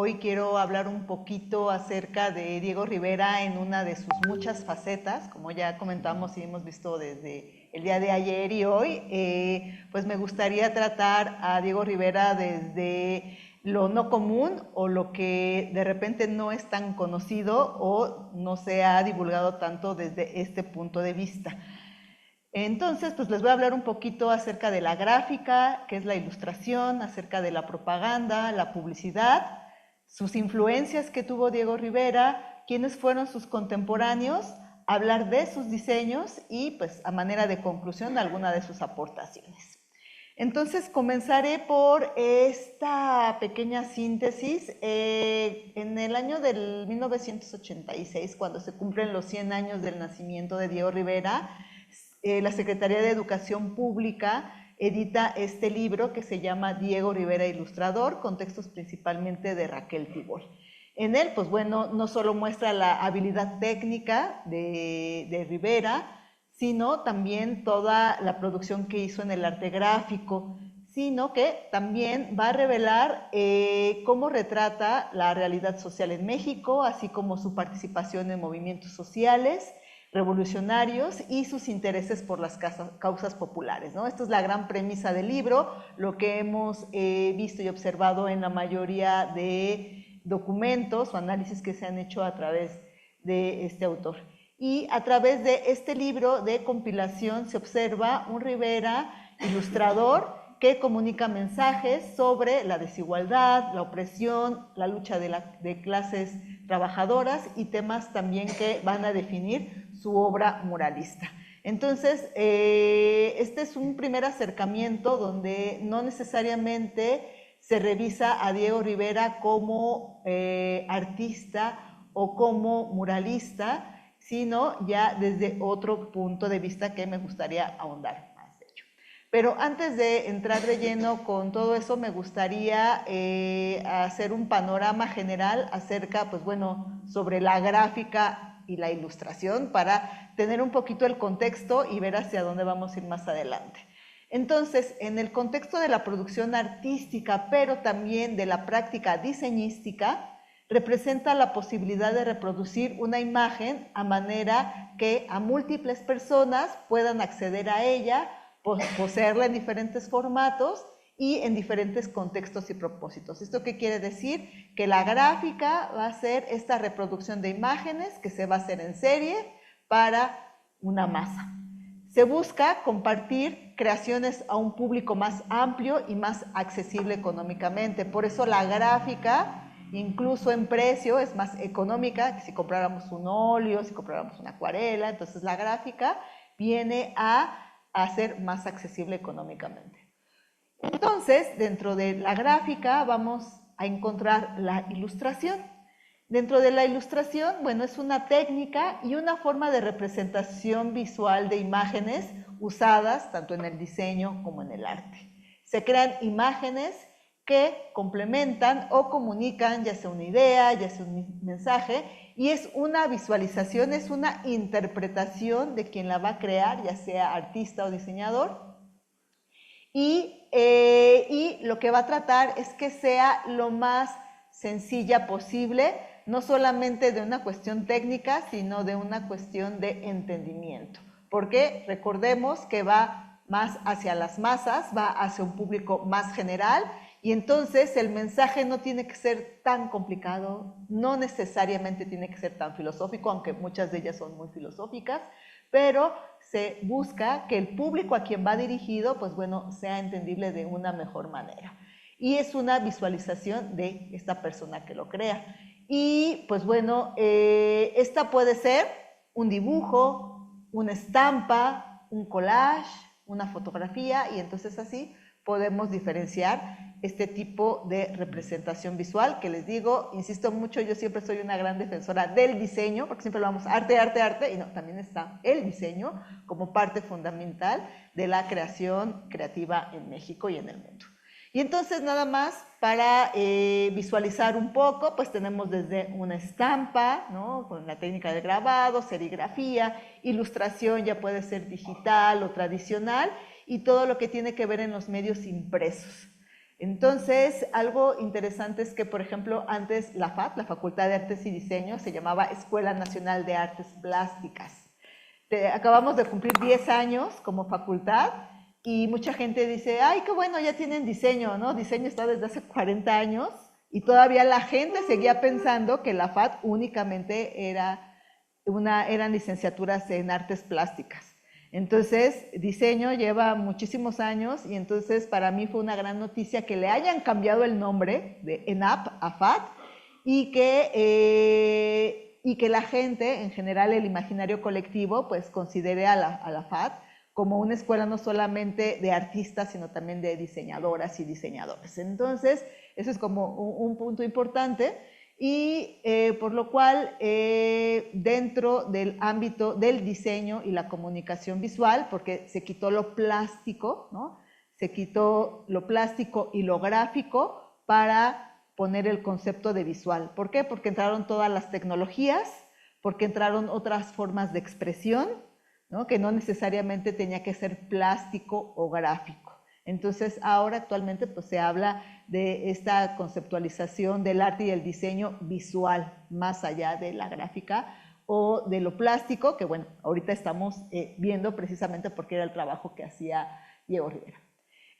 Hoy quiero hablar un poquito acerca de Diego Rivera en una de sus muchas facetas, como ya comentamos y hemos visto desde el día de ayer y hoy. Pues me gustaría tratar a Diego Rivera desde lo no común o lo que de repente no es tan conocido o no se ha divulgado tanto desde este punto de vista. Entonces, pues les voy a hablar un poquito acerca de la gráfica, qué es la ilustración, acerca de la propaganda, la publicidad, sus influencias que tuvo Diego Rivera, quiénes fueron sus contemporáneos, hablar de sus diseños y, pues, a manera de conclusión, alguna de sus aportaciones. Entonces, comenzaré por esta pequeña síntesis. En el año del 1986, cuando se cumplen los 100 años del nacimiento de Diego Rivera, la Secretaría de Educación Pública edita este libro que se llama Diego Rivera Ilustrador, con textos principalmente de Raquel Tibol. En él, pues bueno, no solo muestra la habilidad técnica de Rivera, sino también toda la producción que hizo en el arte gráfico, sino que también va a revelar cómo retrata la realidad social en México, así como su participación en movimientos sociales, revolucionarios y sus intereses por las causas populares, ¿no? Esta es la gran premisa del libro, lo que hemos visto y observado en la mayoría de documentos o análisis que se han hecho a través de este autor. Y a través de este libro de compilación se observa un Rivera ilustrador que comunica mensajes sobre la desigualdad, la opresión, la lucha de clases trabajadoras y temas también que van a definir su obra muralista. Entonces, este es un primer acercamiento donde no necesariamente se revisa a Diego Rivera como artista o como muralista, sino ya desde otro punto de vista que me gustaría ahondar más, de hecho. Pero antes de entrar de lleno con todo eso, me gustaría hacer un panorama general acerca, pues bueno, sobre la gráfica y la ilustración para tener un poquito el contexto y ver hacia dónde vamos a ir más adelante. Entonces, en el contexto de la producción artística, pero también de la práctica diseñística, representa la posibilidad de reproducir una imagen a manera que a múltiples personas puedan acceder a ella, poseerla en diferentes formatos y en diferentes contextos y propósitos. ¿Esto qué quiere decir? Que la gráfica va a ser esta reproducción de imágenes que se va a hacer en serie para una masa. Se busca compartir creaciones a un público más amplio y más accesible económicamente. Por eso la gráfica, incluso en precio, es más económica que si compráramos un óleo, si compráramos una acuarela. Entonces la gráfica viene a ser más accesible económicamente. Entonces, dentro de la gráfica vamos a encontrar la ilustración. Dentro de la ilustración, bueno, es una técnica y una forma de representación visual de imágenes usadas tanto en el diseño como en el arte. Se crean imágenes que complementan o comunican ya sea una idea, ya sea un mensaje, y es una visualización, es una interpretación de quien la va a crear, ya sea artista o diseñador, y lo que va a tratar es que sea lo más sencilla posible, no solamente de una cuestión técnica, sino de una cuestión de entendimiento. Porque recordemos que va más hacia las masas, va hacia un público más general, y entonces el mensaje no tiene que ser tan complicado, no necesariamente tiene que ser tan filosófico, aunque muchas de ellas son muy filosóficas, pero se busca que el público a quien va dirigido, pues bueno, sea entendible de una mejor manera. Y es una visualización de esta persona que lo crea. Y pues bueno, esta puede ser un dibujo, una estampa, un collage, una fotografía, y entonces así podemos diferenciar este tipo de representación visual que les digo, insisto mucho, yo siempre soy una gran defensora del diseño, porque siempre lo vamos arte, arte, arte, y no, también está el diseño como parte fundamental de la creación creativa en México y en el mundo. Y entonces nada más para visualizar un poco, pues tenemos desde una estampa, ¿no? Con la técnica de grabado, serigrafía, ilustración ya puede ser digital o tradicional, y todo lo que tiene que ver en los medios impresos. Entonces, algo interesante es que, por ejemplo, antes la FAD, la Facultad de Artes y Diseño, se llamaba Escuela Nacional de Artes Plásticas. Acabamos de cumplir 10 años como facultad y mucha gente dice, ay, qué bueno, ya tienen diseño, ¿no? Diseño está desde hace 40 años y todavía la gente seguía pensando que la FAD únicamente eran licenciaturas en artes plásticas. Entonces, diseño lleva muchísimos años y entonces para mí fue una gran noticia que le hayan cambiado el nombre de ENAP a FAD y que la gente, en general el imaginario colectivo, pues considere a la FAD como una escuela no solamente de artistas, sino también de diseñadoras y diseñadores. Entonces, eso es como un punto importante. Y por lo cual, dentro del ámbito del diseño y la comunicación visual, porque se quitó lo plástico, ¿no? Se quitó lo plástico y lo gráfico para poner el concepto de visual. ¿Por qué? Porque entraron todas las tecnologías, porque entraron otras formas de expresión, ¿no? Que no necesariamente tenía que ser plástico o gráfico. Entonces, ahora actualmente pues, se habla de esta conceptualización del arte y el diseño visual, más allá de la gráfica o de lo plástico, que bueno, ahorita estamos viendo precisamente porque era el trabajo que hacía Diego Rivera.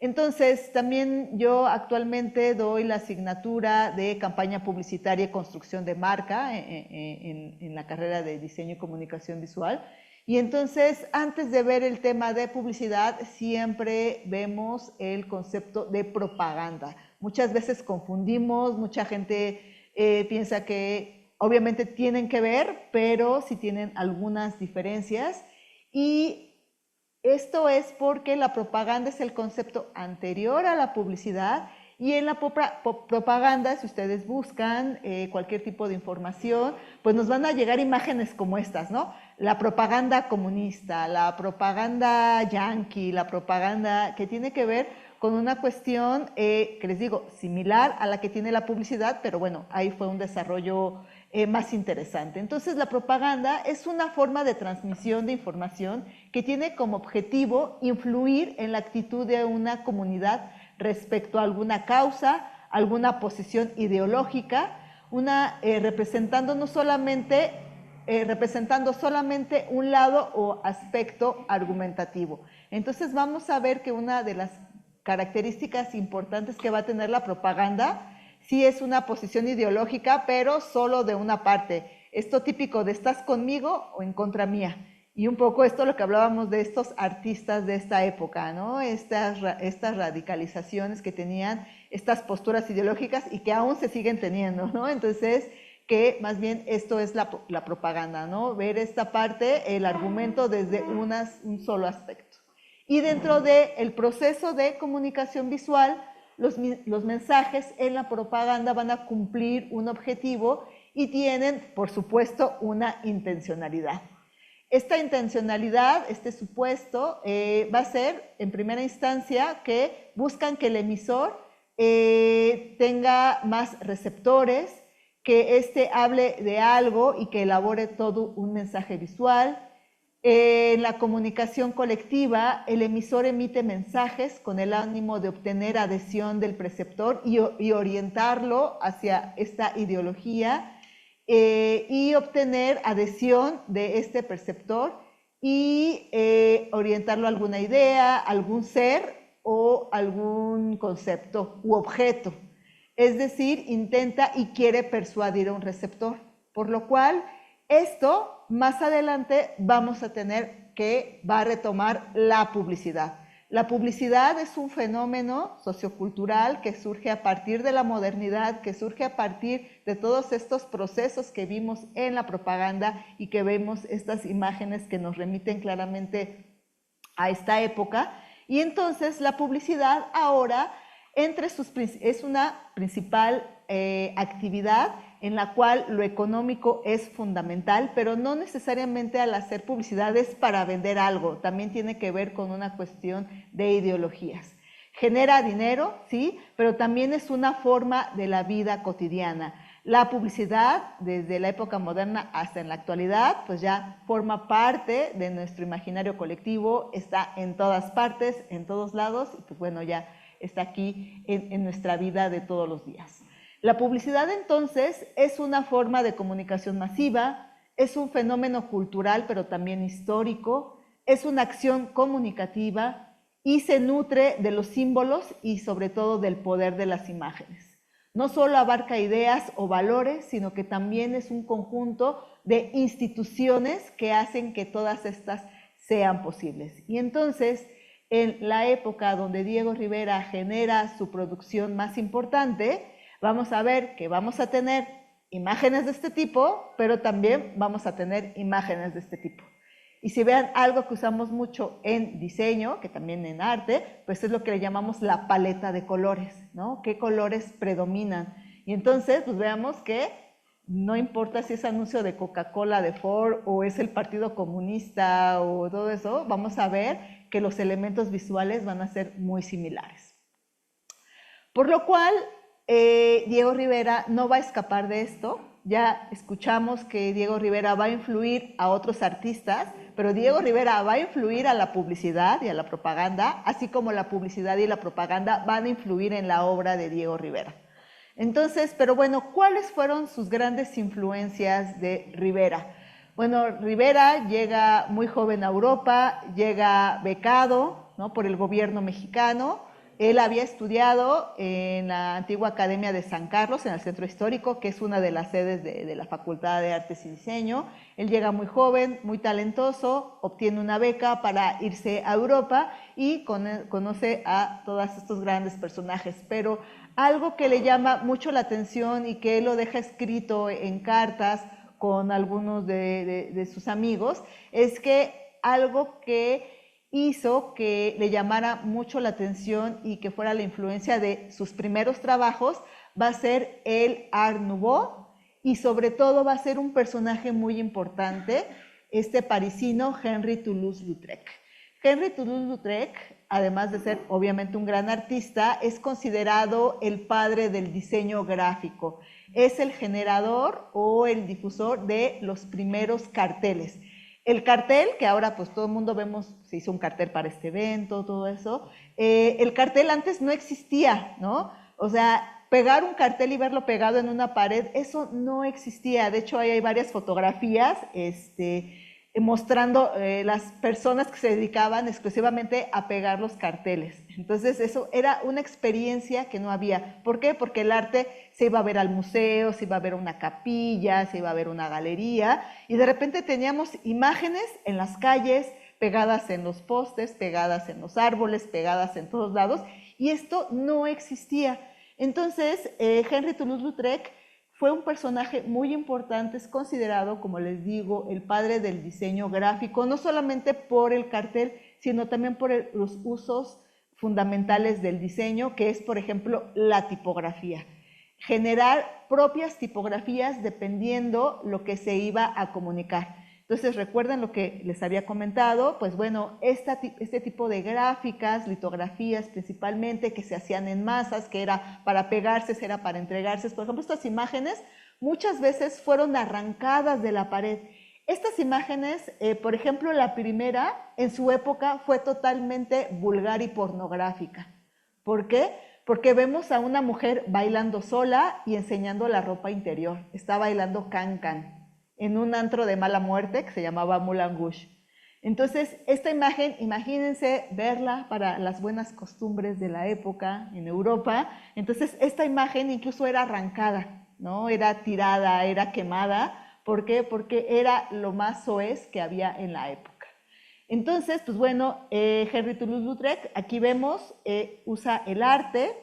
Entonces, también yo actualmente doy la asignatura de campaña publicitaria y construcción de marca en la carrera de diseño y comunicación visual. Y entonces, antes de ver el tema de publicidad, siempre vemos el concepto de propaganda. Muchas veces confundimos, mucha gente piensa que obviamente tienen que ver, pero sí tienen algunas diferencias. Y esto es porque la propaganda es el concepto anterior a la publicidad y en la propaganda, si ustedes buscan cualquier tipo de información, pues nos van a llegar imágenes como estas, ¿no? La propaganda comunista, la propaganda yanqui, la propaganda que tiene que ver con una cuestión, que les digo, similar a la que tiene la publicidad, pero bueno, ahí fue un desarrollo más interesante. Entonces, la propaganda es una forma de transmisión de información que tiene como objetivo influir en la actitud de una comunidad respecto a alguna causa, alguna posición ideológica, representando solamente un lado o aspecto argumentativo. Entonces vamos a ver que una de las características importantes que va a tener la propaganda sí es una posición ideológica, pero solo de una parte. Esto típico de ¿estás conmigo o en contra mía? Y un poco esto lo que hablábamos de estos artistas de esta época, ¿no? Estas radicalizaciones que tenían, estas posturas ideológicas y que aún se siguen teniendo, ¿no? Entonces, que más bien esto es la propaganda, ¿no? Ver esta parte, el argumento desde un solo aspecto. Y dentro del proceso de comunicación visual, los mensajes en la propaganda van a cumplir un objetivo y tienen, por supuesto, una intencionalidad. Esta intencionalidad, este supuesto, va a ser, en primera instancia, que buscan que el emisor tenga más receptores, que éste hable de algo y que elabore todo un mensaje visual. En la comunicación colectiva, el emisor emite mensajes con el ánimo de obtener adhesión del preceptor y orientarlo hacia esta ideología y obtener adhesión de este preceptor y orientarlo a alguna idea, algún ser o algún concepto u objeto. Es decir, intenta y quiere persuadir a un receptor, por lo cual esto más adelante vamos a tener que va a retomar la publicidad. La publicidad es un fenómeno sociocultural que surge a partir de la modernidad, que surge a partir de todos estos procesos que vimos en la propaganda y que vemos estas imágenes que nos remiten claramente a esta época. Y entonces la publicidad ahora es una principal actividad en la cual lo económico es fundamental, pero no necesariamente al hacer publicidad es para vender algo, también tiene que ver con una cuestión de ideologías. Genera dinero, sí, pero también es una forma de la vida cotidiana. La publicidad, desde la época moderna hasta en la actualidad, pues ya forma parte de nuestro imaginario colectivo, está en todas partes, en todos lados, y pues bueno, ya está aquí en nuestra vida de todos los días. La publicidad entonces es una forma de comunicación masiva, es un fenómeno cultural pero también histórico, es una acción comunicativa y se nutre de los símbolos y sobre todo del poder de las imágenes. No solo abarca ideas o valores, sino que también es un conjunto de instituciones que hacen que todas estas sean posibles. Y entonces, en la época donde Diego Rivera genera su producción más importante, vamos a ver que vamos a tener imágenes de este tipo, pero también vamos a tener imágenes de este tipo. Y si vean algo que usamos mucho en diseño, que también en arte, pues es lo que le llamamos la paleta de colores, ¿no? ¿Qué colores predominan? Y entonces, pues veamos que no importa si es anuncio de Coca-Cola, de Ford, o es el Partido Comunista, o todo eso, vamos a ver que los elementos visuales van a ser muy similares. Por lo cual, Diego Rivera no va a escapar de esto. Ya escuchamos que Diego Rivera va a influir a otros artistas, pero Diego Rivera va a influir a la publicidad y a la propaganda, así como la publicidad y la propaganda van a influir en la obra de Diego Rivera. Entonces, pero bueno, ¿cuáles fueron sus grandes influencias de Rivera? Bueno, Rivera llega muy joven a Europa, llega becado, ¿no?, por el gobierno mexicano. Él había estudiado en la antigua Academia de San Carlos, en el Centro Histórico, que es una de las sedes de la Facultad de Artes y Diseño. Él llega muy joven, muy talentoso, obtiene una beca para irse a Europa y conoce a todos estos grandes personajes. Pero algo que le llama mucho la atención y que él lo deja escrito en cartas con algunos de sus amigos, es que algo que hizo que le llamara mucho la atención y que fuera la influencia de sus primeros trabajos, va a ser el Art Nouveau, y sobre todo va a ser un personaje muy importante, este parisino Henry Toulouse-Lautrec. Henry Toulouse-Lautrec, además de ser obviamente un gran artista, es considerado el padre del diseño gráfico. Es el generador o el difusor de los primeros carteles. El cartel, que ahora pues todo el mundo vemos, se hizo un cartel para este evento, todo eso, el cartel antes no existía, ¿no? O sea, pegar un cartel y verlo pegado en una pared, eso no existía. De hecho, ahí hay varias fotografías mostrando las personas que se dedicaban exclusivamente a pegar los carteles. Entonces, eso era una experiencia que no había. ¿Por qué? Porque el arte se iba a ver al museo, se iba a ver a una capilla, se iba a ver una galería, y de repente teníamos imágenes en las calles, pegadas en los postes, pegadas en los árboles, pegadas en todos lados, y esto no existía. Entonces, Henry Toulouse-Lautrec fue un personaje muy importante, es considerado, como les digo, el padre del diseño gráfico, no solamente por el cartel, sino también por los usos fundamentales del diseño, que es, por ejemplo, la tipografía. Generar propias tipografías dependiendo lo que se iba a comunicar. Entonces, recuerden lo que les había comentado, pues bueno, este tipo de gráficas, litografías principalmente, que se hacían en masas, que era para pegarse, era para entregarse. Por ejemplo, estas imágenes muchas veces fueron arrancadas de la pared. Estas imágenes, por ejemplo, la primera, en su época, fue totalmente vulgar y pornográfica. ¿Por qué? Porque vemos a una mujer bailando sola y enseñando la ropa interior. Está bailando can-can en un antro de mala muerte que se llamaba Moulin Rouge. Entonces, esta imagen, imagínense verla para las buenas costumbres de la época en Europa. Entonces, esta imagen incluso era arrancada, ¿no? Era tirada, era quemada. ¿Por qué? Porque era lo más soez que había en la época. Entonces, pues bueno, Henry Toulouse-Lautrec, aquí vemos, usa el arte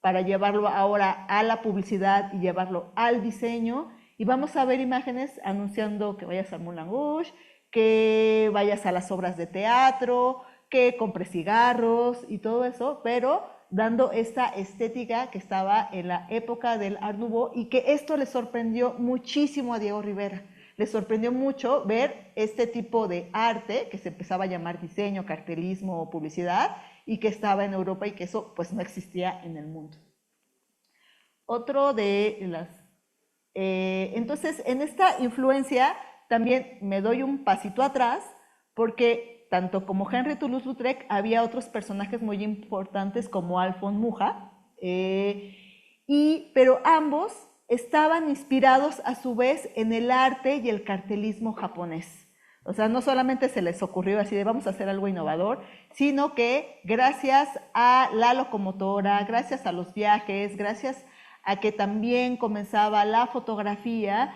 para llevarlo ahora a la publicidad y llevarlo al diseño. Y vamos a ver imágenes anunciando que vayas al Moulin Rouge, que vayas a las obras de teatro, que compres cigarros y todo eso, pero dando esta estética que estaba en la época del Art Nouveau, y que esto le sorprendió muchísimo a Diego Rivera. Le sorprendió mucho ver este tipo de arte que se empezaba a llamar diseño, cartelismo o publicidad, y que estaba en Europa y que eso pues no existía en el mundo. Otro de las... entonces, en esta influencia también me doy un pasito atrás, porque tanto como Henry Toulouse-Lautrec había otros personajes muy importantes como Alfons Mucha, pero ambos estaban inspirados a su vez en el arte y el cartelismo japonés. O sea, no solamente se les ocurrió así de vamos a hacer algo innovador, sino que gracias a la locomotora, gracias a los viajes, gracias a que también comenzaba la fotografía,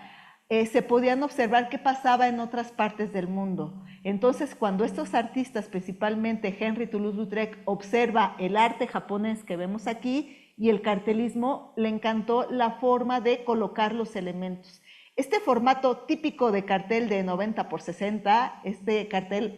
se podían observar qué pasaba en otras partes del mundo. Entonces, cuando estos artistas, principalmente Henry Toulouse-Lautrec, observa el arte japonés que vemos aquí y el cartelismo, le encantó la forma de colocar los elementos. Este formato típico de cartel de 90 por 60, este cartel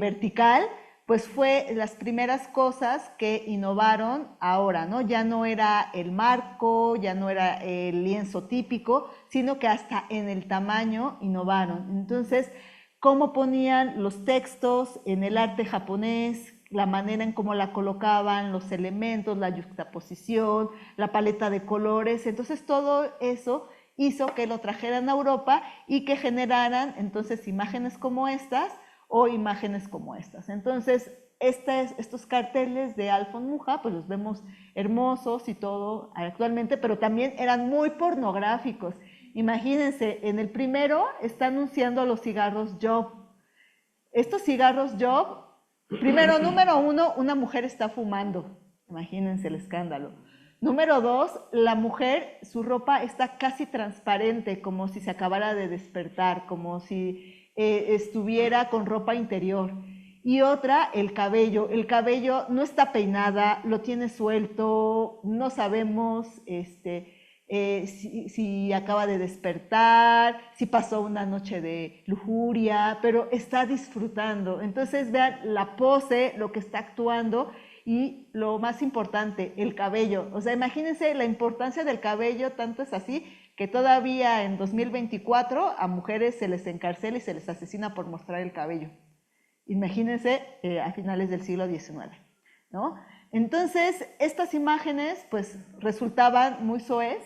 vertical, pues fue las primeras cosas que innovaron ahora, ¿no? Ya no era el marco, ya no era el lienzo típico, sino que hasta en el tamaño innovaron. Entonces, cómo ponían los textos en el arte japonés, la manera en cómo la colocaban, los elementos, la yuxtaposición, la paleta de colores. Entonces, todo eso hizo que lo trajeran a Europa y que generaran entonces imágenes como estas o imágenes como estas. Entonces, estos carteles de Alfons Mucha, pues los vemos hermosos y todo actualmente, pero también eran muy pornográficos. Imagínense, en el primero está anunciando los cigarros Job. Estos cigarros Job, primero, número uno, una mujer está fumando. Imagínense el escándalo. Número dos, la mujer, su ropa está casi transparente, como si se acabara de despertar, como si estuviera con ropa interior. Y otra, el cabello. El cabello no está peinada, lo tiene suelto, no sabemos si acaba de despertar, si pasó una noche de lujuria, pero está disfrutando. Entonces vean la pose, lo que está actuando y lo más importante, el cabello. O sea, imagínense la importancia del cabello, tanto es así que todavía en 2024 a mujeres se les encarcela y se les asesina por mostrar el cabello. Imagínense a finales del siglo XIX, ¿no? Entonces, estas imágenes pues resultaban muy soez,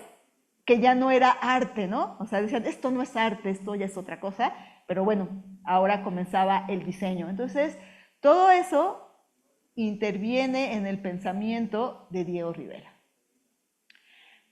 que ya no era arte, ¿no? O sea, decían, esto no es arte, esto ya es otra cosa, pero bueno, ahora comenzaba el diseño. Entonces, todo eso interviene en el pensamiento de Diego Rivera.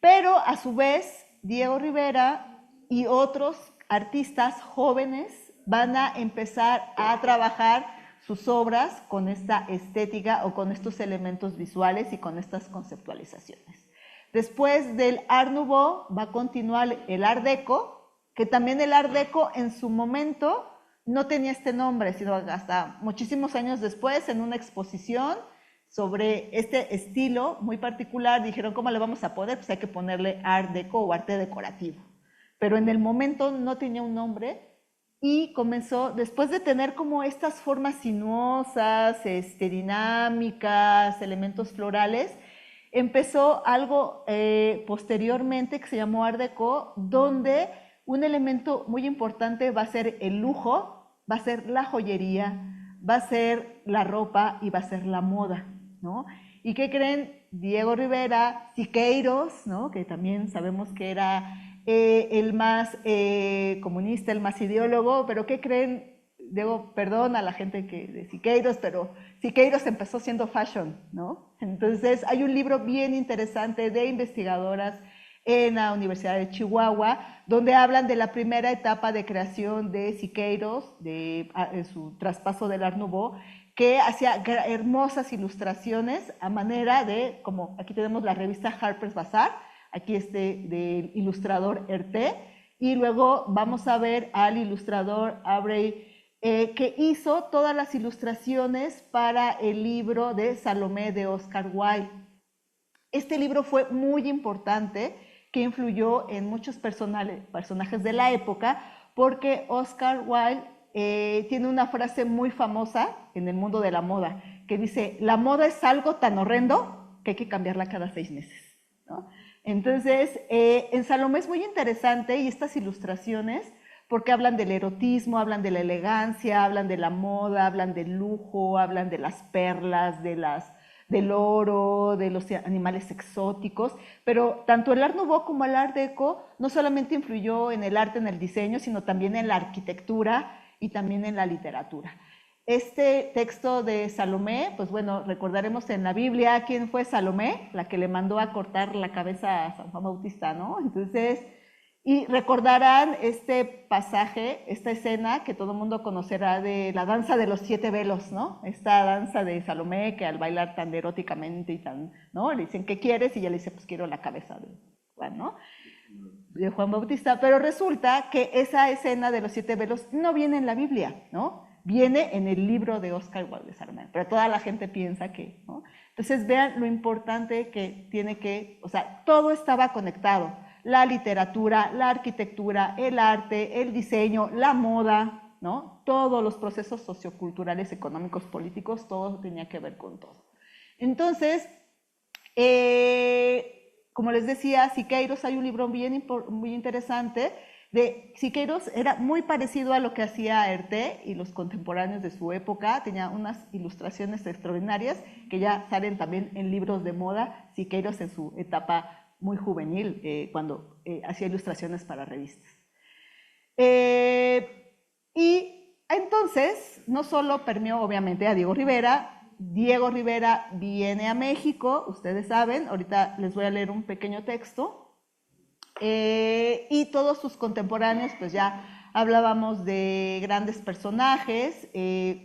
Pero a su vez, Diego Rivera y otros artistas jóvenes van a empezar a trabajar sus obras con esta estética o con estos elementos visuales y con estas conceptualizaciones. Después del Art Nouveau va a continuar el Art Deco, que también el Art Deco en su momento no tenía este nombre, sino hasta muchísimos años después en una exposición sobre este estilo muy particular, dijeron, ¿cómo le vamos a poner? Pues hay que ponerle Art Deco o arte decorativo. Pero en el momento no tenía un nombre y comenzó, después de tener como estas formas sinuosas, dinámicas, elementos florales, empezó algo posteriormente que se llamó Art Deco, donde un elemento muy importante va a ser el lujo, va a ser la joyería, va a ser la ropa y va a ser la moda, ¿no? ¿Y qué creen? Diego Rivera, Siqueiros, ¿no? Que también sabemos que era el más comunista, el más ideólogo, pero ¿qué creen? Digo, perdón a la gente de Siqueiros, pero Siqueiros empezó siendo fashion, ¿no? Entonces hay un libro bien interesante de investigadoras en la Universidad de Chihuahua, donde hablan de la primera etapa de creación de Siqueiros, de su traspaso del Art Nouveau, que hacía hermosas ilustraciones a manera de, como aquí tenemos la revista Harper's Bazaar, aquí del ilustrador Herté, y luego vamos a ver al ilustrador Aubrey que hizo todas las ilustraciones para el libro de Salomé de Oscar Wilde. Este libro fue muy importante, que influyó en muchos personajes de la época, porque Oscar Wilde tiene una frase muy famosa en el mundo de la moda, que dice, la moda es algo tan horrendo que hay que cambiarla cada 6 meses, ¿no? Entonces, en Salomé es muy interesante y estas ilustraciones, porque hablan del erotismo, hablan de la elegancia, hablan de la moda, hablan del lujo, hablan de las perlas, del oro, de los animales exóticos, pero tanto el Art Nouveau como el Art Deco no solamente influyó en el arte, en el diseño, sino también en la arquitectura, y también en la literatura. Este texto de Salomé, pues bueno, recordaremos en la Biblia quién fue Salomé, la que le mandó a cortar la cabeza a San Juan Bautista, ¿no? Entonces, y recordarán este pasaje, esta escena que todo el mundo conocerá de la danza de los 7 velos, ¿no? Esta danza de Salomé que al bailar tan eróticamente y tan, ¿no? Le dicen, ¿qué quieres? Y ella le dice, pues quiero la cabeza de Juan, ¿no? De Juan Bautista, pero resulta que esa escena de los 7 velos no viene en la Biblia, ¿no? Viene en el libro de Oscar Wilde de Salomé, pero toda la gente piensa que, ¿no? Entonces vean lo importante que tiene que, o sea, todo estaba conectado, la literatura, la arquitectura, el arte, el diseño, la moda, ¿no? Todos los procesos socioculturales, económicos, políticos, todo tenía que ver con todo. Entonces, como les decía, Siqueiros, hay un libro muy interesante de Siqueiros, era muy parecido a lo que hacía Herté y los contemporáneos de su época, tenía unas ilustraciones extraordinarias que ya salen también en libros de moda, Siqueiros en su etapa muy juvenil, cuando hacía ilustraciones para revistas. Y entonces, no solo permeó obviamente a Diego Rivera viene a México, ustedes saben, ahorita les voy a leer un pequeño texto, y todos sus contemporáneos, pues ya hablábamos de grandes personajes,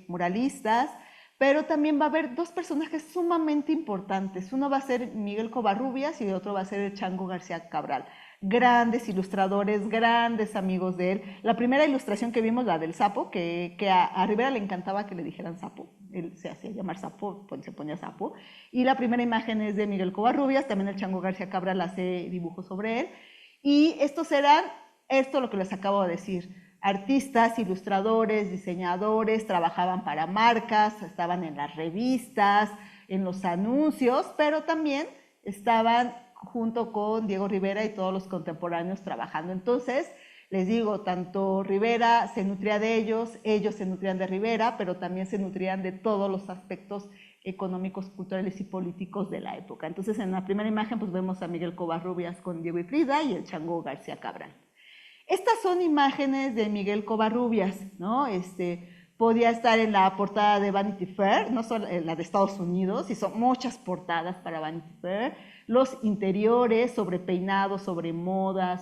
muralistas, pero también va a haber 2 personajes sumamente importantes. Uno va a ser Miguel Covarrubias y otro va a ser el Chango García Cabral. Grandes ilustradores, grandes amigos de él. La primera ilustración que vimos, la del sapo, que a Rivera le encantaba que le dijeran sapo. Él se hacía llamar sapo, se ponía sapo. Y la primera imagen es de Miguel Covarrubias, también el Chango García Cabral hace dibujos sobre él. Y estos eran, esto lo que les acabo de decir, artistas, ilustradores, diseñadores, trabajaban para marcas, estaban en las revistas, en los anuncios, pero también estaban junto con Diego Rivera y todos los contemporáneos trabajando. Entonces, les digo, tanto Rivera se nutría de ellos se nutrían de Rivera, pero también se nutrían de todos los aspectos económicos, culturales y políticos de la época. Entonces, en la primera imagen, pues vemos a Miguel Covarrubias con Diego y Frida y el Chango García Cabral. Estas son imágenes de Miguel Covarrubias, ¿no? Podía estar en la portada de Vanity Fair, no solo en la de Estados Unidos, y son muchas portadas para Vanity Fair, los interiores sobre peinados, sobre moda,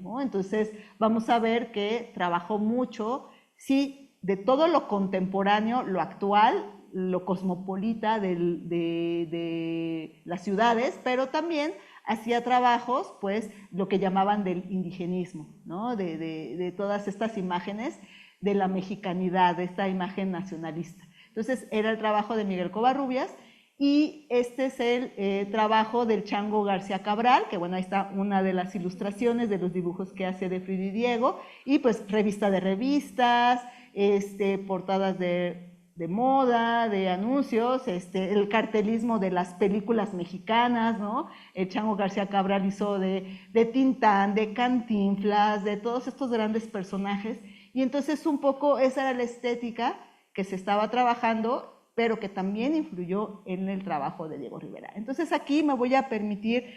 ¿no? Entonces vamos a ver que trabajó mucho, sí, de todo lo contemporáneo, lo actual, lo cosmopolita de las ciudades, pero también hacía trabajos, pues, lo que llamaban del indigenismo, ¿no? De todas estas imágenes de la mexicanidad, de esta imagen nacionalista. Entonces, era el trabajo de Miguel Covarrubias, y este es el trabajo del Chango García Cabral, que bueno, ahí está una de las ilustraciones de los dibujos que hace de Frida y Diego, y pues revista de revistas, portadas de moda, de anuncios, el cartelismo de las películas mexicanas, ¿no? El Chango García Cabral hizo de Tintán, de Cantinflas, de todos estos grandes personajes, y entonces un poco esa era la estética que se estaba trabajando, pero que también influyó en el trabajo de Diego Rivera. Entonces aquí me voy a permitir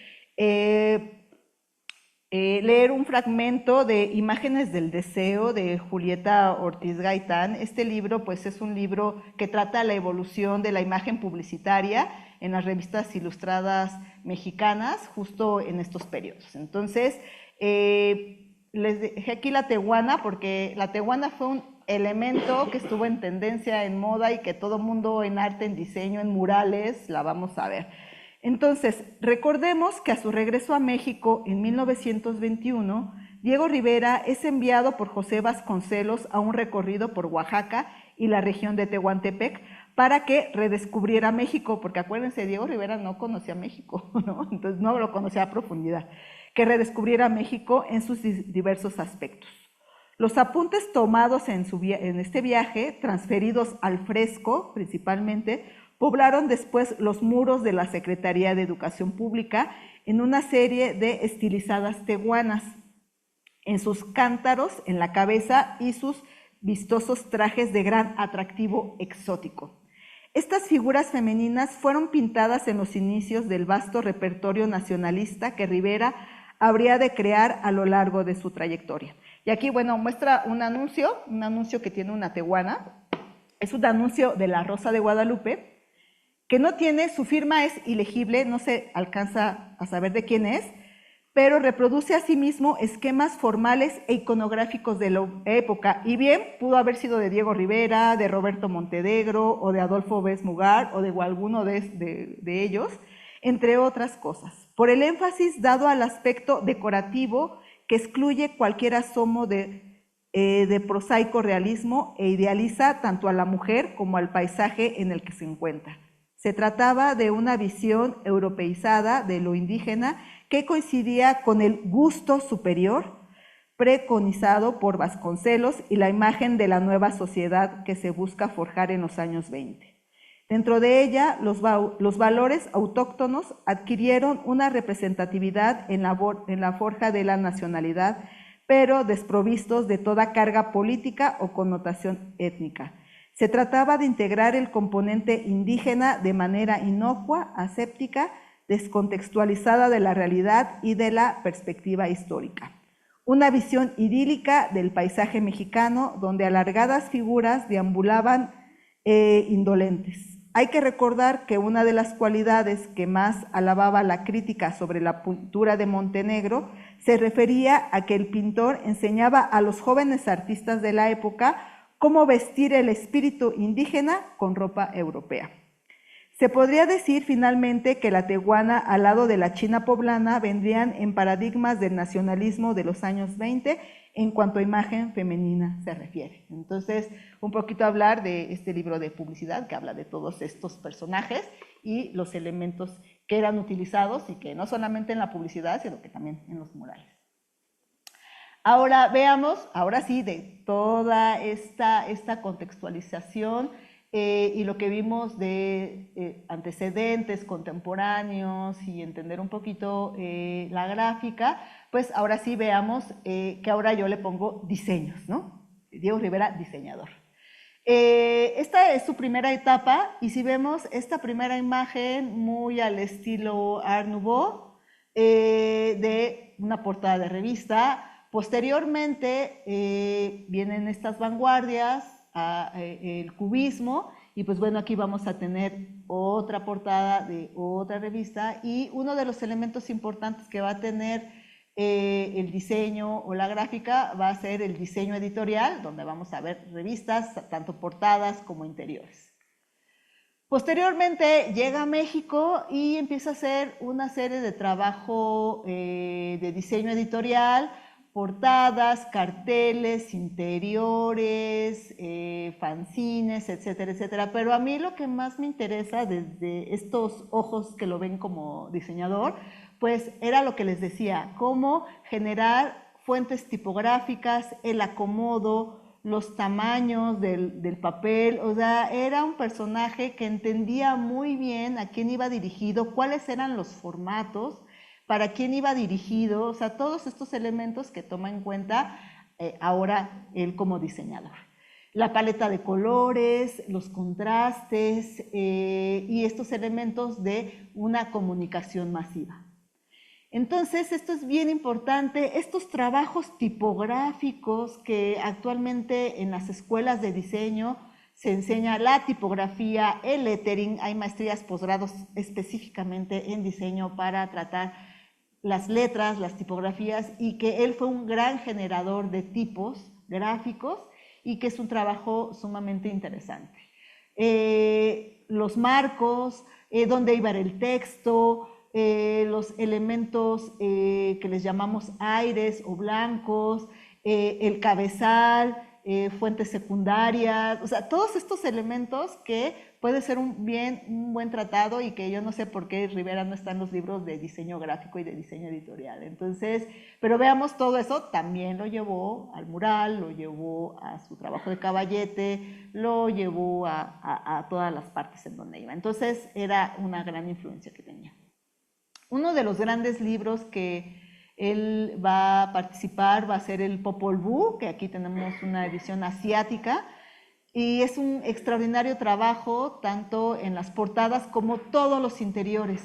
leer un fragmento de Imágenes del Deseo de Julieta Ortiz Gaitán. Este libro pues es un libro que trata la evolución de la imagen publicitaria en las revistas ilustradas mexicanas justo en estos periodos. Entonces, les dejé aquí la tehuana porque la tehuana fue un elemento que estuvo en tendencia en moda y que todo mundo en arte, en diseño, en murales, la vamos a ver. Entonces, recordemos que a su regreso a México en 1921, Diego Rivera es enviado por José Vasconcelos a un recorrido por Oaxaca y la región de Tehuantepec para que redescubriera México, porque acuérdense, Diego Rivera no conocía México, ¿no? Entonces no lo conocía a profundidad, que redescubriera México en sus diversos aspectos. Los apuntes tomados en este viaje, transferidos al fresco principalmente, poblaron después los muros de la Secretaría de Educación Pública en una serie de estilizadas tehuanas, en sus cántaros en la cabeza y sus vistosos trajes de gran atractivo exótico. Estas figuras femeninas fueron pintadas en los inicios del vasto repertorio nacionalista que Rivera habría de crear a lo largo de su trayectoria. Y aquí, bueno, muestra un anuncio que tiene una tehuana. Es un anuncio de la Rosa de Guadalupe, que no tiene, su firma es ilegible, no se alcanza a saber de quién es, pero reproduce asimismo esquemas formales e iconográficos de la época, y bien pudo haber sido de Diego Rivera, de Roberto Montedegro, o de Adolfo Béz Mugar, o de alguno de ellos, entre otras cosas, por el énfasis dado al aspecto decorativo que excluye cualquier asomo de prosaico realismo e idealiza tanto a la mujer como al paisaje en el que se encuentra. Se trataba de una visión europeizada de lo indígena que coincidía con el gusto superior preconizado por Vasconcelos y la imagen de la nueva sociedad que se busca forjar en los años 20. Dentro de ella, los valores autóctonos adquirieron una representatividad en la forja de la nacionalidad, pero desprovistos de toda carga política o connotación étnica. Se trataba de integrar el componente indígena de manera inocua, aséptica, descontextualizada de la realidad y de la perspectiva histórica. Una visión idílica del paisaje mexicano donde alargadas figuras deambulaban indolentes. Hay que recordar que una de las cualidades que más alababa la crítica sobre la pintura de Montenegro se refería a que el pintor enseñaba a los jóvenes artistas de la época cómo vestir el espíritu indígena con ropa europea. Se podría decir finalmente que la tehuana al lado de la china poblana vendrían en paradigmas del nacionalismo de los años 20 en cuanto a imagen femenina se refiere. Entonces, un poquito hablar de este libro de publicidad que habla de todos estos personajes y los elementos que eran utilizados y que no solamente en la publicidad, sino que también en los murales. Ahora veamos, ahora sí, de toda esta contextualización y lo que vimos de antecedentes contemporáneos y entender un poquito la gráfica, pues ahora sí veamos que ahora yo le pongo diseños, ¿no? Diego Rivera, diseñador. Esta es su primera etapa y si vemos esta primera imagen muy al estilo Art Nouveau de una portada de revista, posteriormente vienen estas vanguardias, el cubismo, y pues bueno, aquí vamos a tener otra portada de otra revista y uno de los elementos importantes que va a tener el diseño o la gráfica va a ser el diseño editorial, donde vamos a ver revistas, tanto portadas como interiores. Posteriormente llega a México y empieza a hacer una serie de trabajo de diseño editorial, portadas, carteles, interiores, fanzines, etcétera, etcétera. Pero a mí lo que más me interesa desde estos ojos que lo ven como diseñador, pues era lo que les decía, cómo generar fuentes tipográficas, el acomodo, los tamaños del papel, o sea, era un personaje que entendía muy bien a quién iba dirigido, cuáles eran los formatos, para quién iba dirigido, o sea, todos estos elementos que toma en cuenta ahora él como diseñador. La paleta de colores, los contrastes y estos elementos de una comunicación masiva. Entonces, esto es bien importante, estos trabajos tipográficos que actualmente en las escuelas de diseño se enseña la tipografía, el lettering, hay maestrías, posgrados específicamente en diseño para tratar las letras, las tipografías, y que él fue un gran generador de tipos gráficos y que es un trabajo sumamente interesante. Los marcos, dónde iba el texto, los elementos que les llamamos aires o blancos, el cabezal, fuentes secundarias, o sea, todos estos elementos que puede ser un buen tratado y que yo no sé por qué Rivera no está en los libros de diseño gráfico y de diseño editorial. Entonces, pero veamos todo eso, también lo llevó al mural, lo llevó a su trabajo de caballete, lo llevó a todas las partes en donde iba. Entonces, era una gran influencia que tenía. Uno de los grandes libros que él va a participar va a ser el Popol Vuh, que aquí tenemos una edición asiática, y es un extraordinario trabajo tanto en las portadas como todos los interiores.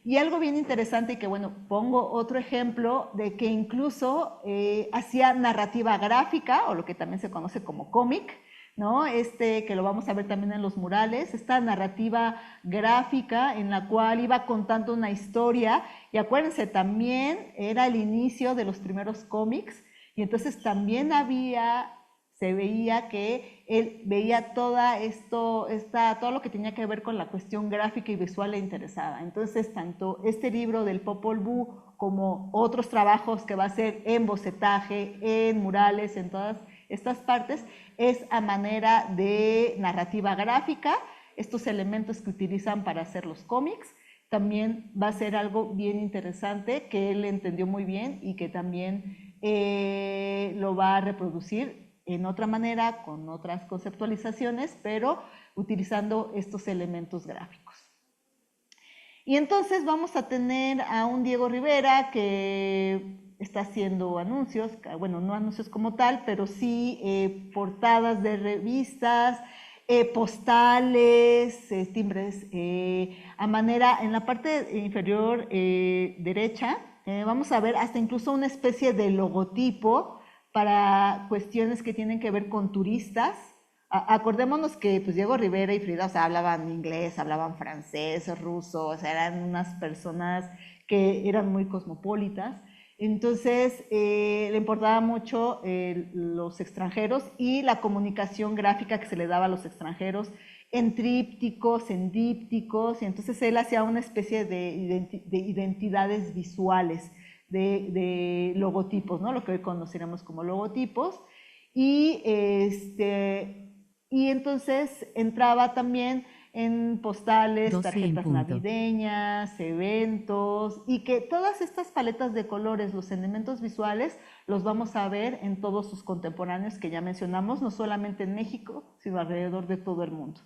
Y algo bien interesante y que, bueno, pongo otro ejemplo de que incluso hacía narrativa gráfica, o lo que también se conoce como cómic, ¿no? Que lo vamos a ver también en los murales, esta narrativa gráfica en la cual iba contando una historia, y acuérdense, también era el inicio de los primeros cómics, y entonces también se veía que él veía todo lo que tenía que ver con la cuestión gráfica y visual le interesaba. Entonces, tanto este libro del Popol Vuh como otros trabajos que va a hacer en bocetaje, en murales, en todas estas partes, es a manera de narrativa gráfica, estos elementos que utilizan para hacer los cómics. También va a ser algo bien interesante que él entendió muy bien y que también lo va a reproducir en otra manera, con otras conceptualizaciones, pero utilizando estos elementos gráficos. Y entonces vamos a tener a un Diego Rivera que está haciendo anuncios, bueno, no anuncios como tal, pero sí portadas de revistas, postales, timbres, a manera, en la parte inferior derecha, vamos a ver hasta incluso una especie de logotipo para cuestiones que tienen que ver con turistas. Acordémonos que pues, Diego Rivera y Frida, o sea, hablaban inglés, hablaban francés, ruso, o sea, eran unas personas que eran muy cosmopolitas. Entonces, le importaba mucho los extranjeros y la comunicación gráfica que se le daba a los extranjeros en trípticos, en dípticos, y entonces él hacía una especie de identidades visuales, de logotipos, ¿no? Lo que hoy conoceremos como logotipos. Y entonces entraba también en postales, tarjetas navideñas, eventos, y que todas estas paletas de colores, los elementos visuales, los vamos a ver en todos sus contemporáneos que ya mencionamos, no solamente en México, sino alrededor de todo el mundo.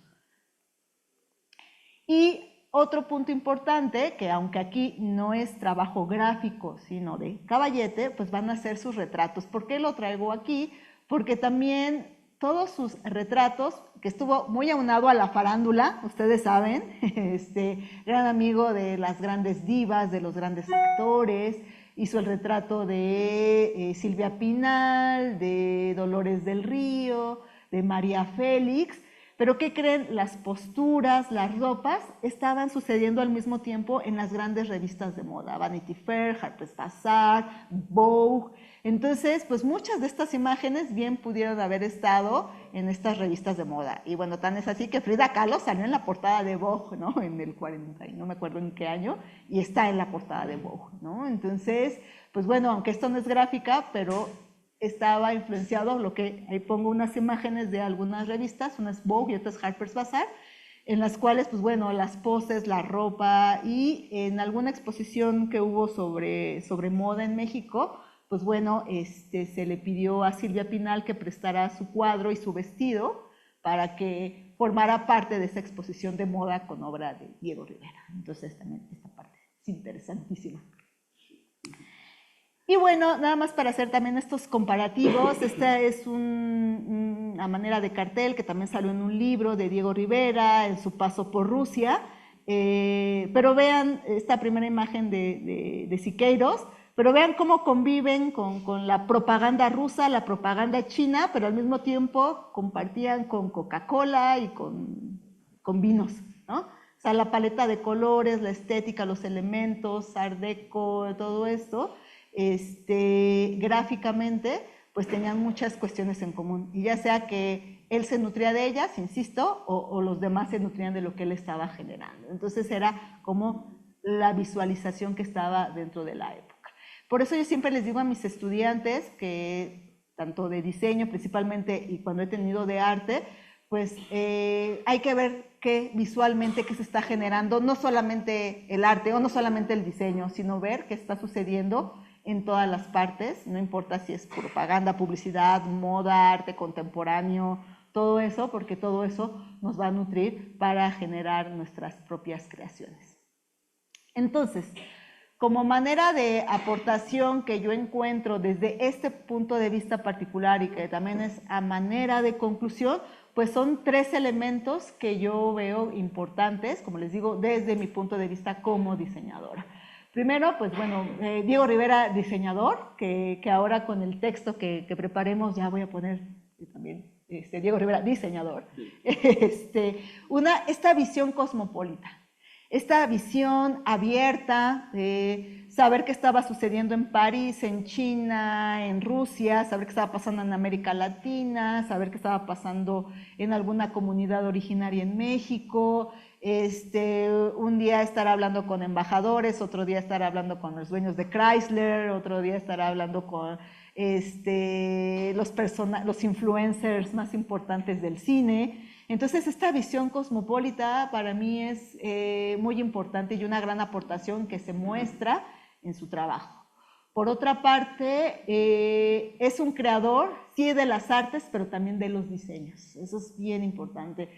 Y otro punto importante, que aunque aquí no es trabajo gráfico, sino de caballete, pues van a ser sus retratos. ¿Por qué lo traigo aquí? Porque también todos sus retratos, que estuvo muy aunado a la farándula, ustedes saben, gran amigo de las grandes divas, de los grandes actores, hizo el retrato de Silvia Pinal, de Dolores del Río, de María Félix, pero ¿qué creen? Las posturas, las ropas estaban sucediendo al mismo tiempo en las grandes revistas de moda, Vanity Fair, Harper's Bazaar, Vogue. Entonces, pues muchas de estas imágenes bien pudieron haber estado en estas revistas de moda. Y bueno, tan es así que Frida Kahlo salió en la portada de Vogue, ¿no? En el 40, no me acuerdo en qué año, y está en la portada de Vogue, ¿no? Entonces, pues bueno, aunque esto no es gráfica, pero estaba influenciado, lo que ahí pongo unas imágenes de algunas revistas, unas Vogue y otras Harper's Bazaar, en las cuales, pues bueno, las poses, la ropa, y en alguna exposición que hubo sobre moda en México, pues bueno, se le pidió a Silvia Pinal que prestara su cuadro y su vestido para que formara parte de esa exposición de moda con obra de Diego Rivera. Entonces también esta parte es interesantísima. Y bueno, nada más para hacer también estos comparativos, esta es una manera de cartel que también salió en un libro de Diego Rivera, en su paso por Rusia, pero vean esta primera imagen de Siqueiros, pero vean cómo conviven con la propaganda rusa, la propaganda china, pero al mismo tiempo compartían con Coca-Cola y con vinos, ¿no? O sea, la paleta de colores, la estética, los elementos, Art Deco, todo esto, gráficamente, pues tenían muchas cuestiones en común, y ya sea que él se nutría de ellas, insisto, o los demás se nutrían de lo que él estaba generando. Entonces era como la visualización que estaba dentro de la época. Por eso yo siempre les digo a mis estudiantes que, tanto de diseño principalmente y cuando he tenido de arte, pues hay que ver visualmente qué se está generando, no solamente el arte o no solamente el diseño, sino ver qué está sucediendo en todas las partes, no importa si es propaganda, publicidad, moda, arte contemporáneo, todo eso, porque todo eso nos va a nutrir para generar nuestras propias creaciones. Entonces, como manera de aportación que yo encuentro desde este punto de vista particular y que también es a manera de conclusión, pues son 3 elementos que yo veo importantes, como les digo, desde mi punto de vista como diseñadora. Primero, pues bueno, Diego Rivera, diseñador, que ahora con el texto que preparemos ya voy a poner también Diego Rivera, diseñador. Esta visión cosmopolita, esta visión abierta, saber qué estaba sucediendo en París, en China, en Rusia, saber qué estaba pasando en América Latina, saber qué estaba pasando en alguna comunidad originaria en México. Un día estar hablando con embajadores, otro día estar hablando con los dueños de Chrysler, otro día estar hablando con los influencers más importantes del cine. Entonces, esta visión cosmopolita para mí es muy importante y una gran aportación que se muestra en su trabajo. Por otra parte, es un creador, sí, de las artes, pero también de los diseños. Eso es bien importante.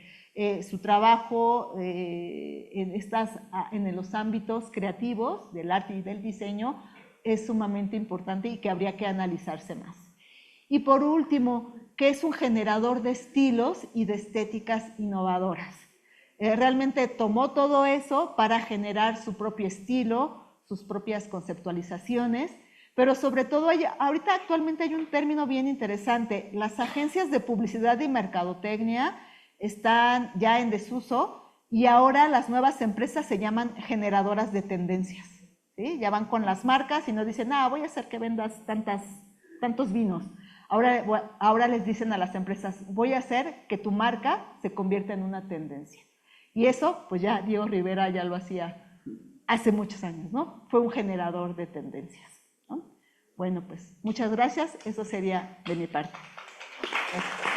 Su trabajo en los ámbitos creativos del arte y del diseño es sumamente importante y que habría que analizarse más. Y por último, que es un generador de estilos y de estéticas innovadoras. Realmente tomó todo eso para generar su propio estilo, sus propias conceptualizaciones, pero sobre todo ahorita actualmente hay un término bien interesante. Las agencias de publicidad y mercadotecnia están ya en desuso y ahora las nuevas empresas se llaman generadoras de tendencias. ¿Sí? Ya van con las marcas y no dicen, voy a hacer que vendas tantos vinos. Ahora les dicen a las empresas, voy a hacer que tu marca se convierta en una tendencia. Y eso, pues ya Diego Rivera ya lo hacía hace muchos años, ¿no? Fue un generador de tendencias, ¿no? Bueno, pues muchas gracias. Eso sería de mi parte. Gracias.